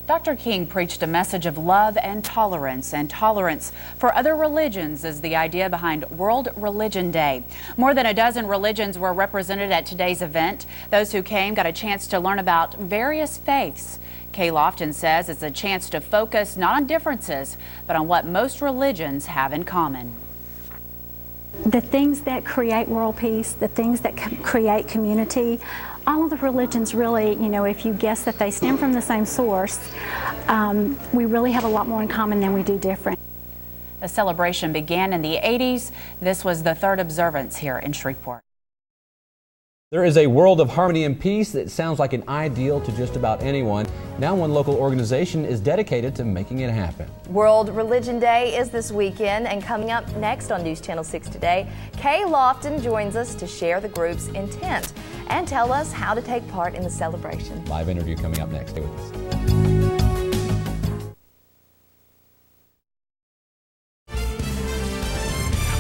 Dr. King preached a message of love and tolerance for other religions is the idea behind World Religion Day. More than a dozen religions were represented at today's event. Those who came got a chance to learn about various faiths. Kay Lofton says it's a chance to focus not on differences, but on what most religions have in common. The things that create world peace, the things that create community, all of the religions really, if you guess that they stem from the same source, we really have a lot more in common than we do different. The celebration began in the 80s. This was the third observance here in Shreveport. There is a world of harmony and peace that sounds like an ideal to just about anyone. Now one local organization is dedicated to making it happen. World Religion Day is this weekend, and coming up next on News Channel 6 Today, Kay Lofton joins us to share the group's intent and tell us how to take part in the celebration. Live interview coming up next. Stay with us.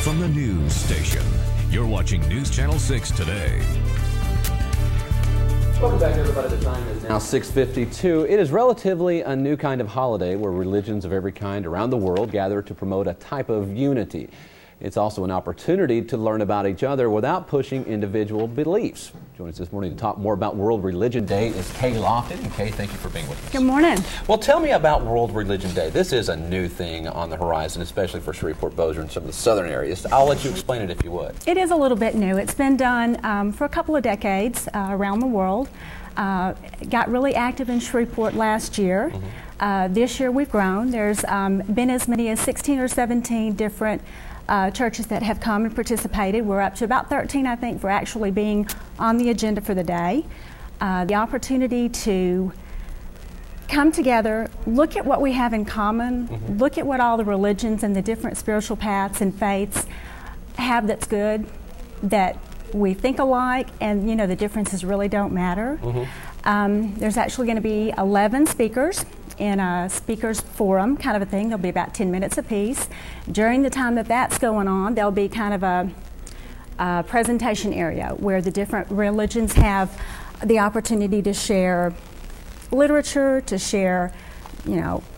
From the news station, you're watching News Channel 6 Today. Welcome back, everybody. The time is now 6:52. It is relatively a new kind of holiday where religions of every kind around the world gather to promote a type of unity. It's also an opportunity to learn about each other without pushing individual beliefs. Joining us this morning to talk more about World Religion Day is Kay Lofton. And Kay, thank you for being with us. Good morning. Well, tell me about World Religion Day. This is a new thing on the horizon, especially for Shreveport, Bossier, and some of the southern areas. I'll let you explain it if you would. It is a little bit new. It's been done for a couple of decades around the world. Got really active in Shreveport last year. This year we've grown. There's been as many as 16 or 17 different churches that have come and participated. We're up to about 13, I think, for actually being on the agenda for the day. The opportunity to come together, look at what we have in common, look at what all the religions and the different spiritual paths and faiths have that's good, that we think alike, and the differences really don't matter. There's actually going to be 11 speakers in a speakers forum kind of a thing. There'll be about 10 minutes apiece. During the time that that's going on, there'll be kind of a presentation area where the different religions have the opportunity to share literature, to share,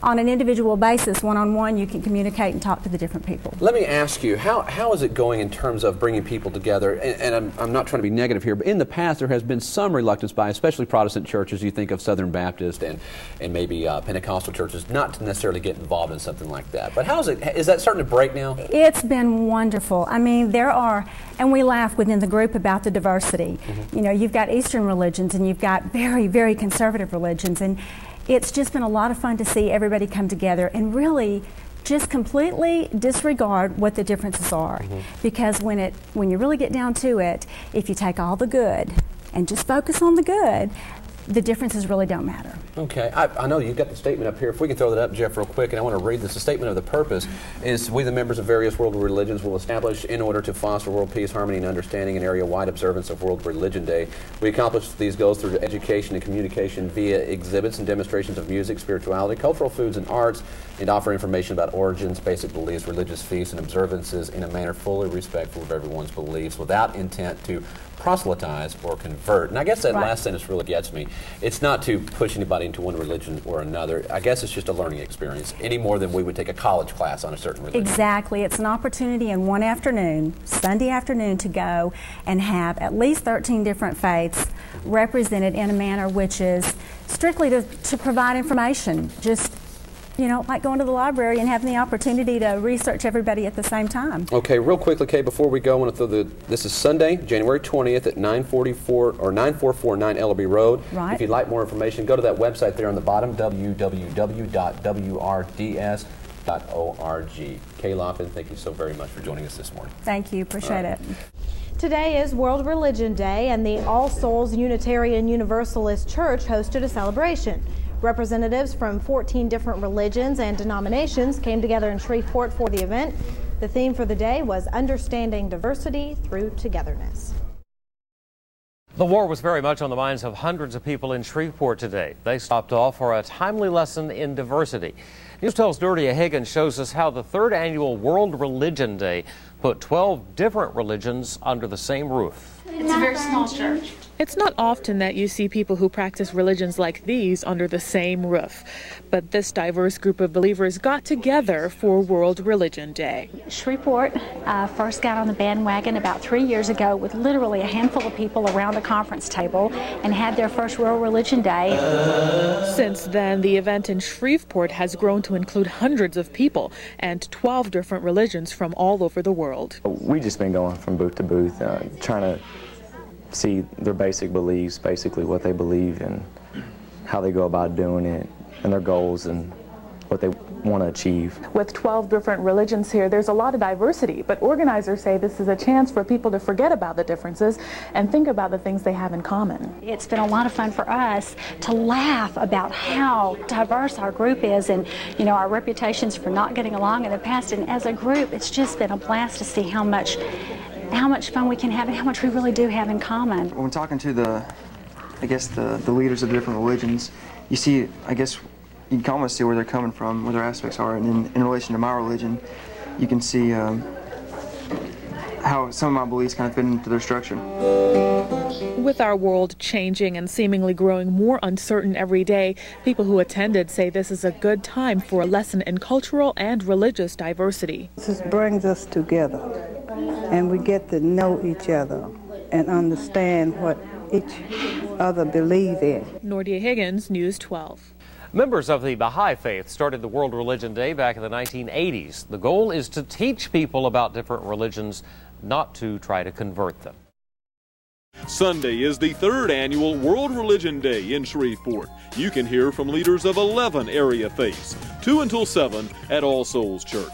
on an individual basis, one-on-one, you can communicate and talk to the different people. Let me ask you, how is it going in terms of bringing people together? And I'm not trying to be negative here, but in the past there has been some reluctance by especially Protestant churches, you think of Southern Baptist and maybe Pentecostal churches, not to necessarily get involved in something like that. But is that starting to break now? It's been wonderful. I mean, there are, and we laugh within the group about the diversity. You've got Eastern religions and you've got very, very conservative religions, and it's just been a lot of fun to see everybody come together and really just completely disregard what the differences are. Because when you really get down to it, if you take all the good and just focus on the good, the differences really don't matter. Okay, I know you've got the statement up here. If we can throw that up, Jeff, real quick, and I want to read this. The statement of the purpose is, we, the members of various world religions, will establish, in order to foster world peace, harmony, and understanding, an area-wide observance of World Religion Day. We accomplish these goals through education and communication via exhibits and demonstrations of music, spirituality, cultural foods and arts, and offer information about origins, basic beliefs, religious feasts, and observances in a manner fully respectful of everyone's beliefs, without intent to proselytize or convert. And I guess that last sentence really gets me. It's not to push anybody into one religion or another. I guess it's just a learning experience, any more than we would take a college class on a certain religion. Exactly. It's an opportunity in one afternoon, Sunday afternoon, to go and have at least 13 different faiths represented in a manner which is strictly to provide information. Just like going to the library and having the opportunity to research everybody at the same time. Okay, real quickly, Kay, before we go, I want to throw this is Sunday, January 20th at 9449 Ellerby Road. Right. If you'd like more information, go to that website there on the bottom, www.wrds.org. Kay Lofton, thank you so very much for joining us this morning. Thank you, appreciate it. Today is World Religion Day, and the All Souls Unitarian Universalist Church hosted a celebration. Representatives from 14 different religions and denominations came together in Shreveport for the event. The theme for the day was Understanding Diversity Through Togetherness. The war was very much on the minds of hundreds of people in Shreveport today. They stopped off for a timely lesson in diversity. News 12's Nordia Higgins shows us how the third annual World Religion Day put 12 different religions under the same roof. It's a very small church. It's not often that you see people who practice religions like these under the same roof, but this diverse group of believers got together for World Religion Day. Shreveport first got on the bandwagon about 3 years ago with literally a handful of people around the conference table and had their first World Religion Day. Since then, the event in Shreveport has grown to include hundreds of people and 12 different religions from all over the world. We've just been going from booth to booth, trying to see their basic beliefs, basically what they believe and how they go about doing it, and their goals and what they want to achieve. With 12 different religions here, there's a lot of diversity, but organizers say this is a chance for people to forget about the differences and think about the things they have in common. It's been a lot of fun for us to laugh about how diverse our group is and, you know, our reputations for not getting along in the past. And as a group, it's just been a blast to see how much fun we can have and how much we really do have in common. When we're talking to the leaders of the different religions, you see, I guess, you can almost see where they're coming from, where their aspects are, and in relation to my religion, you can see how some of my beliefs kind of fit into their structure. With our world changing and seemingly growing more uncertain every day, people who attended say this is a good time for a lesson in cultural and religious diversity. This brings us together, and we get to know each other and understand what each other believes in. Nordia Higgins, News 12. Members of the Baha'i faith started the World Religion Day back in the 1980s. The goal is to teach people about different religions, not to try to convert them. Sunday is the third annual World Religion Day in Shreveport. You can hear from leaders of 11 area faiths, 2 until 7 at All Souls Church.